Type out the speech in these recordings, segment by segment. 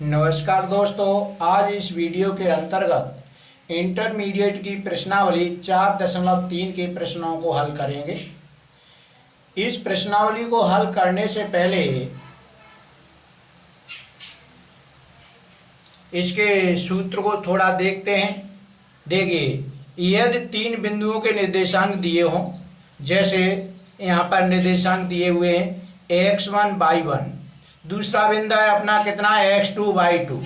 नमस्कार दोस्तों, आज इस वीडियो के अंतर्गत इंटरमीडिएट की प्रश्नावली 4.3 के प्रश्नों को हल करेंगे। इस प्रश्नावली को हल करने से पहले इसके सूत्र को थोड़ा देखते हैं। देखिए, यदि 3 बिंदुओं के निर्देशांक दिए हों, जैसे यहाँ पर निर्देशांक दिए हुए हैं x1 y1, दूसरा बिंदु है अपना कितना x2 y2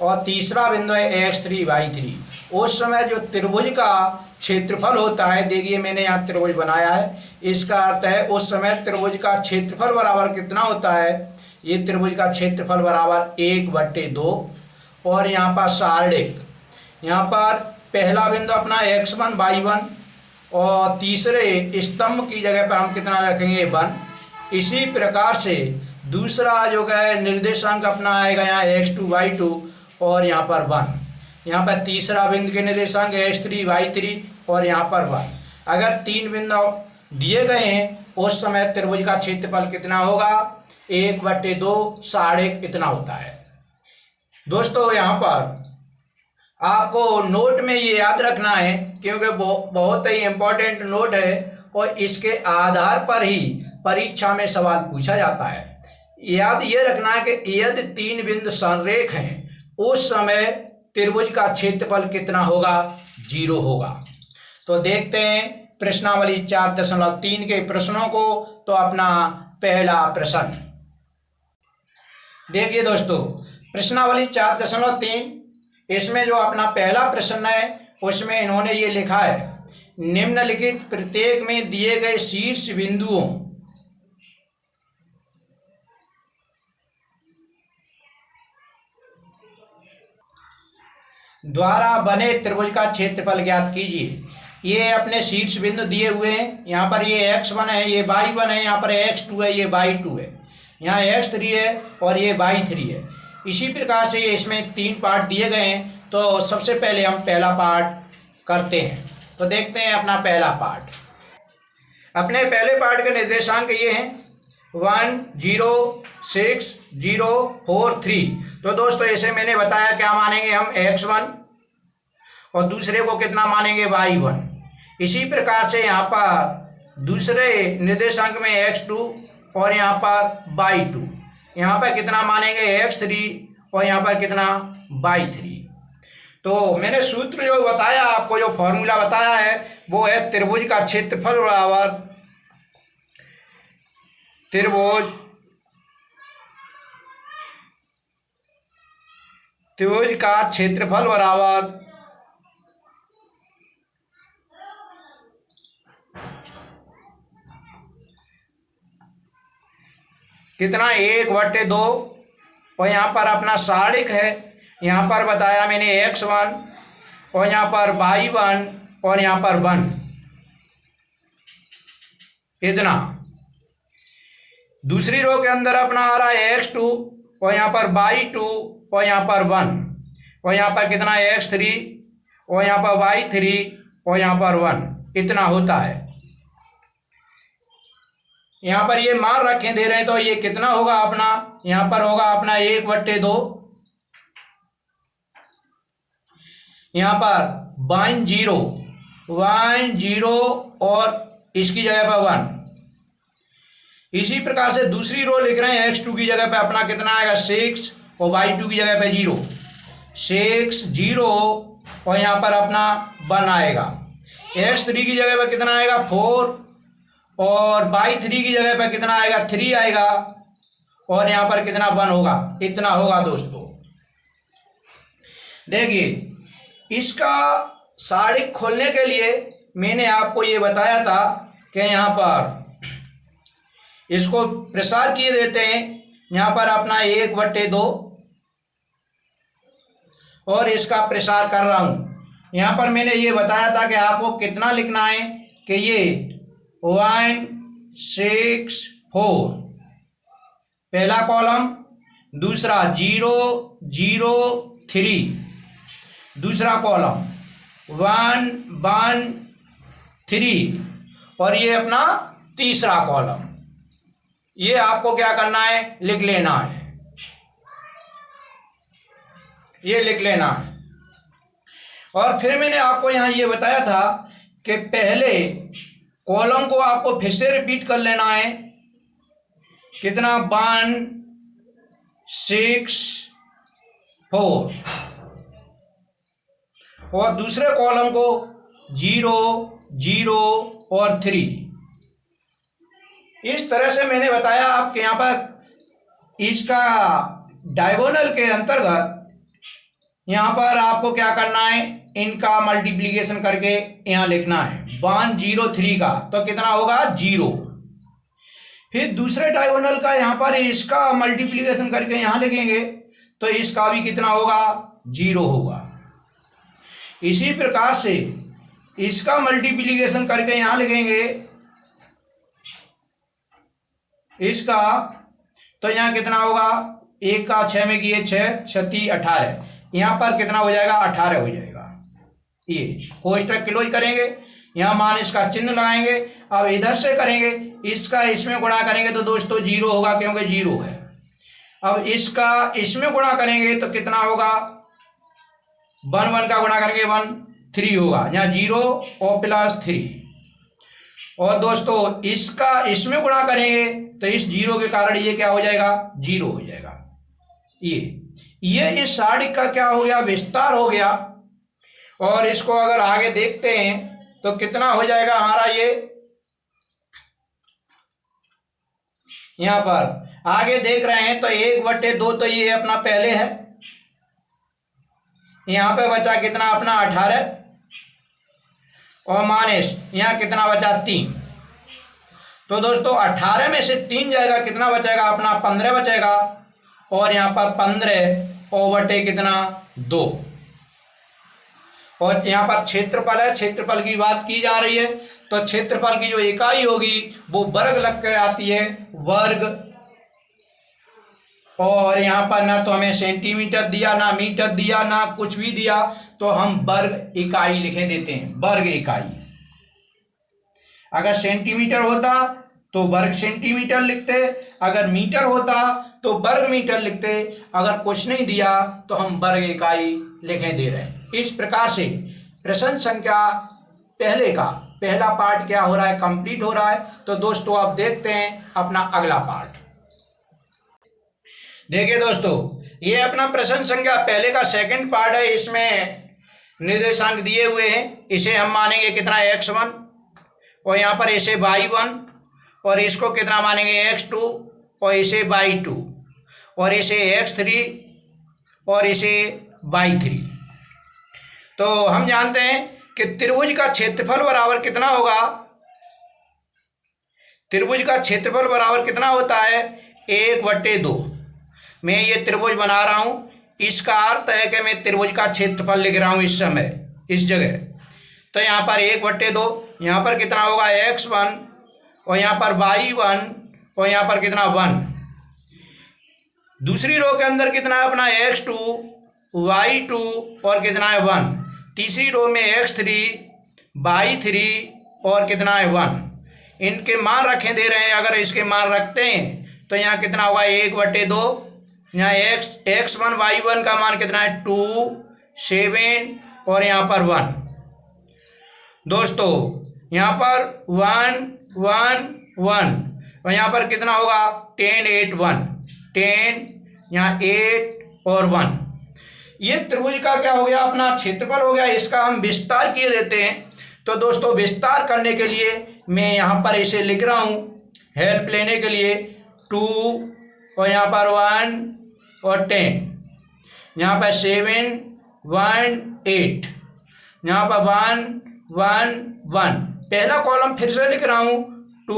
और तीसरा बिंदु है x3 y3। उस समय जो त्रिभुज का क्षेत्रफल होता है, देखिए मैंने यहाँ त्रिभुज बनाया है, इसका अर्थ है उस समय त्रिभुज का क्षेत्रफल बराबर कितना होता है। ये त्रिभुज का क्षेत्रफल बराबर 1/2 और यहाँ पर सारणिक, यहाँ पर पहला बिंदु अपना x1 y1 और तीसरे स्तंभ की जगह पर हम कितना रखेंगे 1। इसी प्रकार से दूसरा जो है निर्देशांक अपना आएगा यहाँ x2 y2 और यहाँ पर 1। यहाँ पर तीसरा बिंदु के निर्देशांक x3 y3 और यहाँ पर 1। अगर 3 बिंदु दिए गए हैं उस समय त्रिभुज का क्षेत्रफल कितना होगा 1/2 सारणिक इतना होता है। दोस्तों, यहाँ पर आपको नोट में ये याद रखना है क्योंकि बहुत ही इम्पोर्टेंट नोट है और इसके आधार पर ही परीक्षा में सवाल पूछा जाता है। याद ये रखना है कि यदि 3 बिंदु संरेख हैं उस समय त्रिभुज का क्षेत्रफल कितना होगा 0 होगा। तो देखते हैं प्रश्नावली 4.3 के प्रश्नों को। तो अपना पहला प्रश्न देखिए दोस्तों, प्रश्नावली 4.3, इसमें जो अपना पहला प्रश्न है उसमें इन्होंने ये लिखा है, निम्नलिखित प्रत्येक में दिए गए शीर्ष बिंदुओं द्वारा बने त्रिभुज का क्षेत्रफल ज्ञात कीजिए। ये अपने शीर्ष बिंदु दिए हुए हैं, यहाँ पर ये x1 है, ये y1 है, यहाँ पर x2 है, ये y2 है, यहाँ x3 है और ये y3 है। इसी प्रकार से ये इसमें 3 पार्ट दिए गए हैं। तो सबसे पहले हम पहला पार्ट करते हैं। तो देखते हैं अपना पहला पार्ट। अपने पहले पार्ट के निर्देशांक ये हैं 1 0 6 0 4 3। तो दोस्तों इसे मैंने बताया क्या मानेंगे हम x1 और दूसरे को कितना मानेंगे y1। इसी प्रकार से यहाँ पर दूसरे निर्देशांक में x2 और यहाँ पर y2, यहाँ पर कितना मानेंगे x3 और यहाँ पर कितना y3। तो मैंने सूत्र जो बताया आपको, जो फॉर्मूला बताया है वो है त्रिभुज का क्षेत्रफल बराबर त्रिभुज का क्षेत्रफल बराबर कितना 1/2 और यहाँ पर अपना सारणिक है, यहाँ पर बताया मैंने x1 और यहाँ पर y1 और यहाँ पर 1 इतना। दूसरी रो के अंदर अपना आ रहा है x2 और यहाँ पर y2 और यहाँ पर 1 और यहाँ पर कितना x3 और यहाँ पर y3 और यहाँ पर 1 इतना होता है। यहाँ पर ये मान रखे दे रहे हैं तो ये कितना होगा अपना, यहाँ पर होगा अपना 1/2, यहाँ पर 1 0 और इसकी जगह पर 1। इसी प्रकार से दूसरी रो लिख रहे हैं x2 की जगह पे अपना कितना आएगा 6 और y2 की जगह पे 0 6 0 और यहाँ पर अपना 1 आएगा। x3 की जगह पे कितना आएगा 4 और y3 की जगह पे कितना आएगा 3 आएगा और यहाँ पर कितना 1 होगा, इतना होगा। दोस्तों देखिए, इसका सारणिक खोलने के लिए मैंने आपको ये बताया था कि यहाँ पर इसको प्रसार किए देते हैं, यहाँ पर अपना 1/2 और इसका प्रसार कर रहा हूँ। यहाँ पर मैंने ये बताया था कि आपको कितना लिखना है कि ये 1 6 4 पहला कॉलम, दूसरा 0 0 3 दूसरा कॉलम 1 1 3 और ये अपना तीसरा कॉलम। ये आपको क्या करना है, लिख लेना है। ये लिख लेना। और फिर मैंने आपको यहाँ ये बताया था कि पहले कॉलम को आपको फिर से रिपीट कर लेना है। कितना? 1 6 4। और दूसरे कॉलम को 0 0 और 3। इस तरह से मैंने बताया आपके यहाँ पर इसका डायगोनल के अंतर्गत यहाँ पर आपको क्या करना है, इनका मल्टीप्लिकेशन करके यहाँ लिखना है 1 0 3 का, तो कितना होगा 0। फिर दूसरे डायगोनल का यहाँ पर इसका मल्टीप्लिकेशन करके यहाँ लिखेंगे तो इसका भी कितना होगा 0 होगा। इसी प्रकार से इसका मल्टीप्लिकेशन करके यहाँ लिखेंगे इसका, तो यहाँ कितना होगा 1 का 6 में किए 6 36 18, यहाँ पर कितना हो जाएगा 18 हो जाएगा। ये कोष्टक क्लोज करेंगे, यहाँ मान इसका चिन्ह लगाएंगे। अब इधर से करेंगे इसका इसमें गुणा करेंगे तो दोस्तों 0 होगा क्योंकि 0 है। अब इसका इसमें गुणा करेंगे तो कितना होगा 1 1 का गुणा करेंगे 1 3 होगा, यहाँ 0 और +3। और दोस्तों इसका इसमें गुणा करेंगे तो इस 0 के कारण ये क्या हो जाएगा 0 हो जाएगा। ये इस साड़ी का क्या हो गया विस्तार हो गया। और इसको अगर आगे देखते हैं तो कितना हो जाएगा हमारा ये, यहां पर आगे देख रहे हैं तो 1/2 तो ये अपना पहले है, यहां पे बचा कितना अपना 18 और माइनस यहाँ कितना बचा 3। तो दोस्तों 18 में से 3 जाएगा, कितना बचेगा अपना 15 बचेगा। और यहाँ पर 15 और बटे कितना 2। और यहाँ पर क्षेत्रफल है, क्षेत्रफल की बात की जा रही है तो क्षेत्रफल की जो इकाई होगी वो वर्ग लग कर आती है, वर्ग। और यहाँ पर ना तो हमें सेंटीमीटर दिया, ना मीटर दिया, ना कुछ भी दिया, तो हम वर्ग इकाई लिखे देते हैं, वर्ग इकाई। अगर सेंटीमीटर होता तो वर्ग सेंटीमीटर लिखते, अगर मीटर होता तो वर्ग मीटर लिखते, अगर कुछ नहीं दिया तो हम वर्ग इकाई लिखे दे रहे हैं। इस प्रकार से प्रश्न संख्या पहले का पहला पार्ट क्या हो रहा है, कंप्लीट हो रहा है। तो दोस्तों अब देखते हैं अपना अगला पार्ट। देखिए दोस्तों, ये अपना प्रश्न संख्या पहले का सेकंड पार्ट है। इसमें निर्देशांक दिए हुए हैं, इसे हम मानेंगे कितना x1 और यहाँ पर इसे y1 और इसको कितना मानेंगे x2 और इसे y2 और इसे x3 और इसे y3। तो हम जानते हैं कि त्रिभुज का क्षेत्रफल बराबर कितना होगा, त्रिभुज का क्षेत्रफल बराबर कितना होता है 1/2। मैं ये त्रिभुज बना रहा हूं, इसका अर्थ है कि मैं त्रिभुज का क्षेत्रफल लिख रहा हूं इस समय इस जगह। तो यहाँ पर 1/2, यहाँ पर कितना होगा x1 और यहाँ पर y1 और यहाँ पर कितना 1। दूसरी रो के अंदर कितना है अपना x2 y2 और कितना है 1। तीसरी रो में x3 y3 और कितना है 1। इनके मान रखे दे रहे हैं, अगर इसके मान रखते हैं तो यहाँ कितना होगा 1/2। यहाँ x1 y1 का मान कितना है 2 7 और यहाँ पर 1। दोस्तों यहाँ पर 1 1 1 और यहाँ पर कितना होगा 10 8 1 10, यहाँ 8 और 1। ये त्रिभुज का क्या हो गया अपना क्षेत्रफल हो गया। इसका हम विस्तार किए देते हैं। तो दोस्तों विस्तार करने के लिए मैं यहाँ पर इसे लिख रहा हूँ हेल्प लेने के लिए 2 और यहाँ पर 1 और 10, यहाँ पर 7 1 8, यहाँ पर 1 1 1। पहला कॉलम फिर से लिख रहा हूँ 2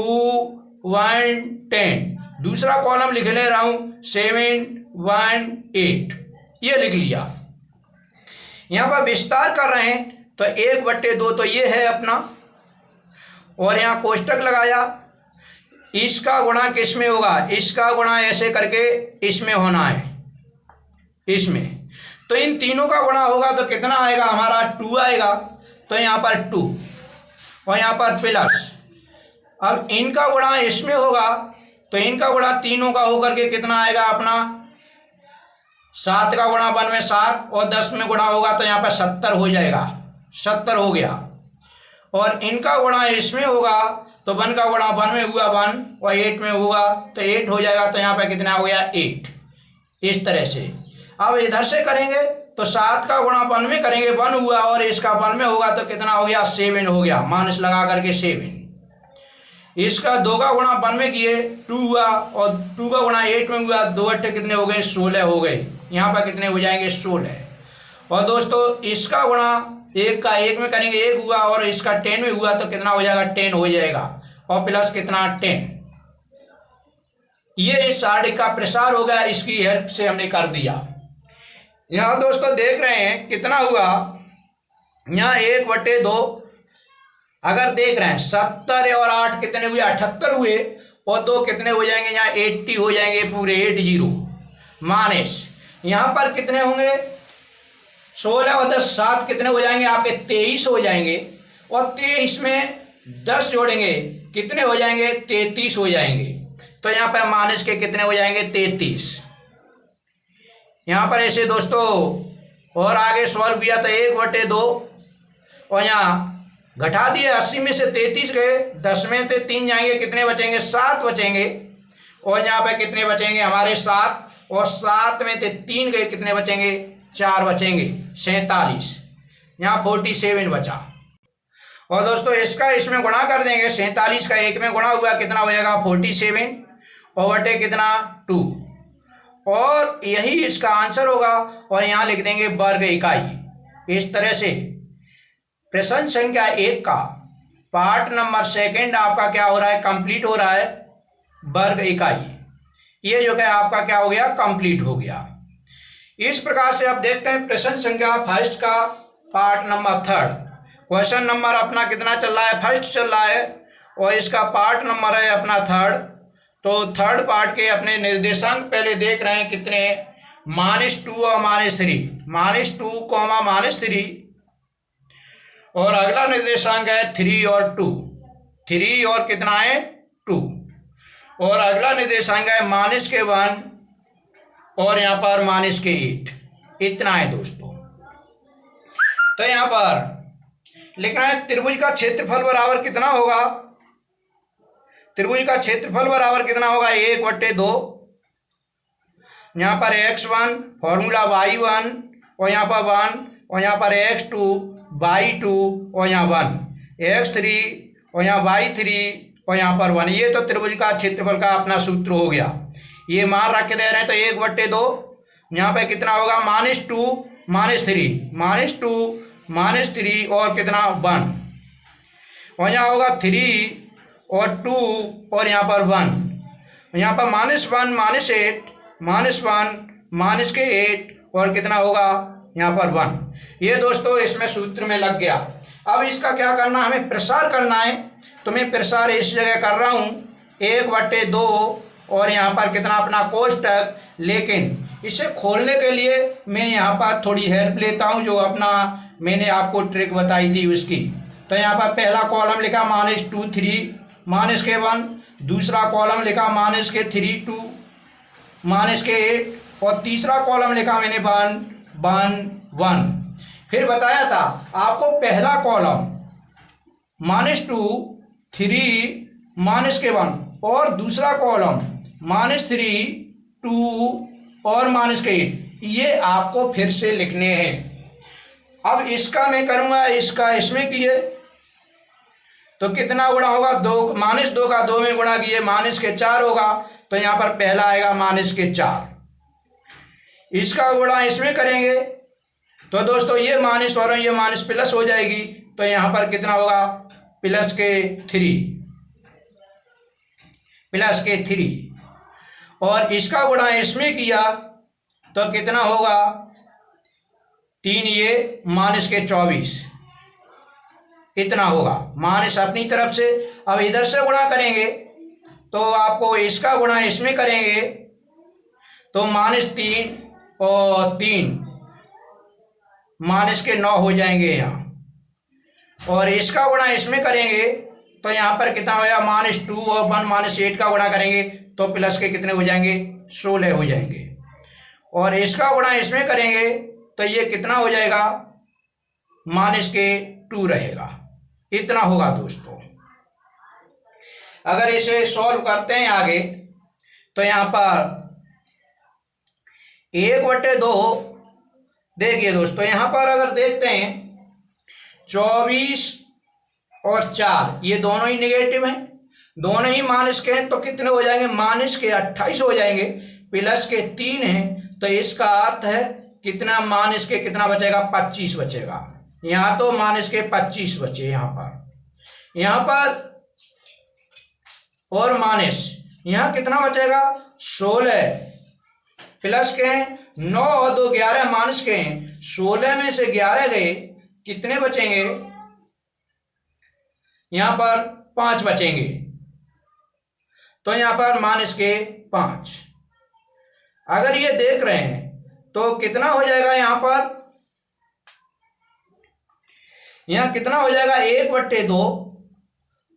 1 10, दूसरा कॉलम लिख ले रहा हूँ 7 1 8। ये लिख लिया। यहाँ पर विस्तार कर रहे हैं तो 1/2 तो ये है अपना, और यहाँ कोष्टक लगाया। इसका गुणा किस में होगा, इसका गुणा ऐसे करके इसमें होना है, इसमें। तो इन तीनों का गुणा होगा तो कितना आएगा हमारा 2 आएगा। तो यहाँ पर 2 और यहाँ पर प्लस। अब इनका गुणा इसमें होगा तो इनका गुणा तीनों का होकर के कितना आएगा अपना 7 का गुणा 1 में 7 और 10 में गुणा होगा तो यहाँ पर 70 हो जाएगा, 70 हो गया। और इनका गुणा इसमें होगा तो 1 का गुणा 1 में हुआ 1 और 8 में होगा तो 8 हो जाएगा, तो यहाँ पर कितना हो गया 8। इस तरह से अब इधर से करेंगे तो 7 का गुणा 1 में करेंगे 1 हुआ और इसका 1 में होगा तो कितना हो गया 7 हो गया, माइनस लगा करके 7। इसका 2 का गुणा 1 में किए 2 हुआ और 2 का गुणा 8 में हुआ, 2 अट्ठे कितने हो गए 16 हो गए, यहाँ पर कितने हो जाएंगे 16। और दोस्तों इसका गुणा 1 का 1 में करेंगे 1 हुआ और इसका 10 में हुआ तो कितना हो जाएगा 10 हो जाएगा और प्लस कितना 10। ये साढ़े का प्रसार हो गया, इसकी हेल्प से हमने कर दिया। यहाँ दोस्तों देख रहे हैं कितना हुआ, यहाँ 1/2 अगर देख रहे हैं 70 और 8 कितने हुए 78 हुए और 2 कितने हो जाएंगे यहाँ 80 हो जाएंगे पूरे 80 माइनस यहाँ पर कितने होंगे 16 और 10 7 कितने हो जाएंगे आपके 23 हो जाएंगे और 23 में 10 जोड़ेंगे कितने हो जाएंगे 33 हो जाएंगे। तो यहाँ पर माइनस के कितने हो जाएंगे 33। यहाँ पर ऐसे दोस्तों और आगे सॉल्व किया तो 1/2 और यहाँ घटा दिए 80 में से 33 गए, 10 में से 3 जाएंगे कितने बचेंगे 7 बचेंगे और यहाँ पे कितने बचेंगे हमारे 7 और 7 में से 3 गए कितने बचेंगे 4 बचेंगे 47, यहाँ 47 बचा। और दोस्तों इसका इसमें गुणा कर देंगे 47 का 1 में गुणा हुआ कितना हो जाएगा 47 और बटे कितना 2 और यही इसका आंसर होगा और यहाँ लिख देंगे वर्ग इकाई। इस तरह से प्रश्न संख्या 1 का पार्ट नंबर 2 आपका क्या हो रहा है कंप्लीट हो रहा है, वर्ग इकाई। ये जो है आपका क्या हो गया कंप्लीट हो गया। इस प्रकार से अब देखते हैं प्रश्न संख्या 1 का पार्ट नंबर 3। क्वेश्चन नंबर अपना कितना चल रहा है 1 चल रहा है और इसका पार्ट नंबर है अपना 3। तो 3 पार्ट के अपने निर्देशांक पहले देख रहे हैं कितने -2 और -3, -2, -3 और अगला निर्देशांक है 3 और 2, 3 और कितना है 2 और अगला निर्देशांक है -1 और यहाँ पर -8। इतना है दोस्तों। तो यहाँ पर लिखना है त्रिभुज का क्षेत्रफल बराबर कितना होगा, त्रिभुज का क्षेत्रफल बराबर कितना होगा 1/2, यहाँ पर x1 फॉर्मूला y1 और यहाँ पर 1 और यहाँ पर x2 y2 और यहाँ 1 x3 और यहाँ y3 और यहाँ पर 1। ये तो त्रिभुज का क्षेत्रफल का अपना सूत्र हो गया। ये मान रख के दे रहे हैं तो 1/2 यहाँ पे कितना होगा -2 -3 और कितना 1 और यहाँ होगा 3 और 2 और यहाँ पर 1 यहाँ पर -1 -8 और कितना होगा यहाँ पर 1। ये दोस्तों इसमें सूत्र में लग गया। अब इसका क्या करना हमें प्रसार करना है, तो मैं प्रसार इस जगह कर रहा हूँ 1/2 और यहाँ पर कितना अपना कोष्टक, लेकिन इसे खोलने के लिए मैं यहाँ पर थोड़ी हेल्प लेता हूँ जो अपना मैंने आपको ट्रिक बताई थी उसकी। तो यहाँ पर पहला कॉलम लिखा -2 3 -1, दूसरा कॉलम लिखा -3 2 -8 और तीसरा कॉलम लिखा मैंने 1 1। फिर बताया था आपको पहला कॉलम -2 3 -1 और दूसरा कॉलम -3 2 और -8, ये आपको फिर से लिखने हैं। अब इसका मैं करूँगा इसका इसमें किए तो कितना गुणा होगा 2 -2 का 2 में गुणा किए -4 होगा तो यहाँ पर पहला आएगा -4। इसका गुणा इसमें करेंगे तो दोस्तों ये माइनस और ये माइनस प्लस हो जाएगी तो यहाँ पर कितना होगा +3 और इसका गुणा इसमें किया तो कितना होगा 3 ये -24 इतना होगा माइनस अपनी तरफ से। अब इधर से गुणा करेंगे तो आपको इसका गुणा इसमें करेंगे तो -3 और 3 -9 हो जाएंगे यहाँ और इसका गुणा इसमें करेंगे तो यहाँ पर कितना होगा -2 और 1 -8 का गुणा करेंगे तो प्लस के कितने हो जाएंगे 16 हो जाएंगे और इसका गुणा इसमें करेंगे तो ये कितना हो जाएगा, -2 रहेगा। इतना होगा दोस्तों। अगर इसे सॉल्व करते हैं आगे तो यहाँ पर 1/2, देखिए दोस्तों यहाँ पर अगर देखते हैं 24 और 4 ये दोनों ही नेगेटिव हैं, दोनों ही माइनस के हैं, तो कितने हो जाएंगे, -28 हो जाएंगे, प्लस के 3 हैं, तो इसका अर्थ है कितना, कितना बचेगा, 25 बचेगा। यहाँ तो -25 बचे, यहाँ पर और यहाँ कितना बचेगा, 16, प्लस के हैं 9 और 2 11, माइनस के हैं 16 में से 11 गए, कितने बचेंगे, यहाँ पर 5 बचेंगे, तो यहाँ पर -5। अगर ये देख रहे हैं तो कितना हो जाएगा, यहाँ कितना हो जाएगा, 1/2,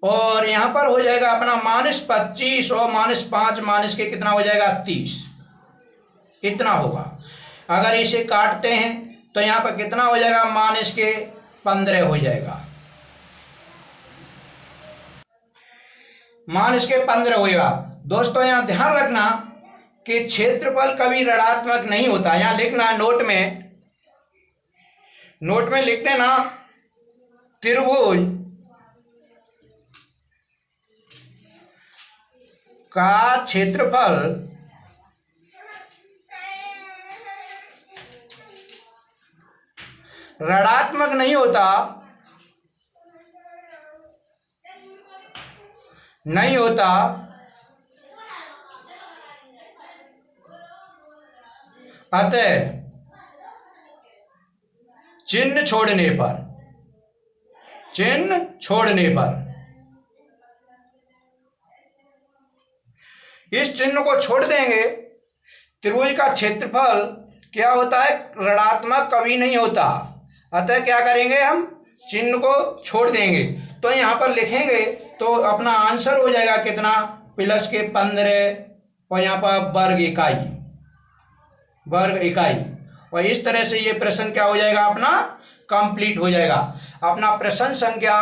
और यहाँ पर हो जाएगा अपना -25 और -5 के कितना हो जाएगा, 30, इतना होगा। अगर इसे काटते हैं तो यहाँ पर कितना हो जाएगा, -15 हो जाएगा, -15 होगा। दोस्तों यहाँ ध्यान रखना कि क्षेत्रफल कभी ऋणात्मक नहीं होता। यहाँ लिखना नोट में लिखते ना, त्रिभुज का क्षेत्रफल ऋणात्मक नहीं होता, अतः चिन्ह छोड़ने पर इस चिन्ह को छोड़ देंगे, त्रिभुज का क्षेत्रफल क्या होता है, ऋणात्मक कभी नहीं होता। अतः क्या करेंगे, हम चिन्ह को छोड़ देंगे, तो यहाँ पर लिखेंगे तो अपना आंसर हो जाएगा कितना, +15, और यहाँ पर वर्ग इकाई। और इस तरह से ये प्रश्न क्या हो जाएगा, अपना कंप्लीट हो जाएगा। अपना प्रश्न संख्या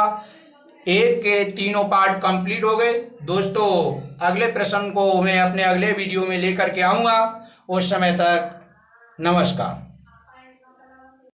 1 के तीनों पार्ट कंप्लीट हो गए। दोस्तों अगले प्रश्न को मैं अपने अगले वीडियो में लेकर के आऊँगा। उस समय तक नमस्कार।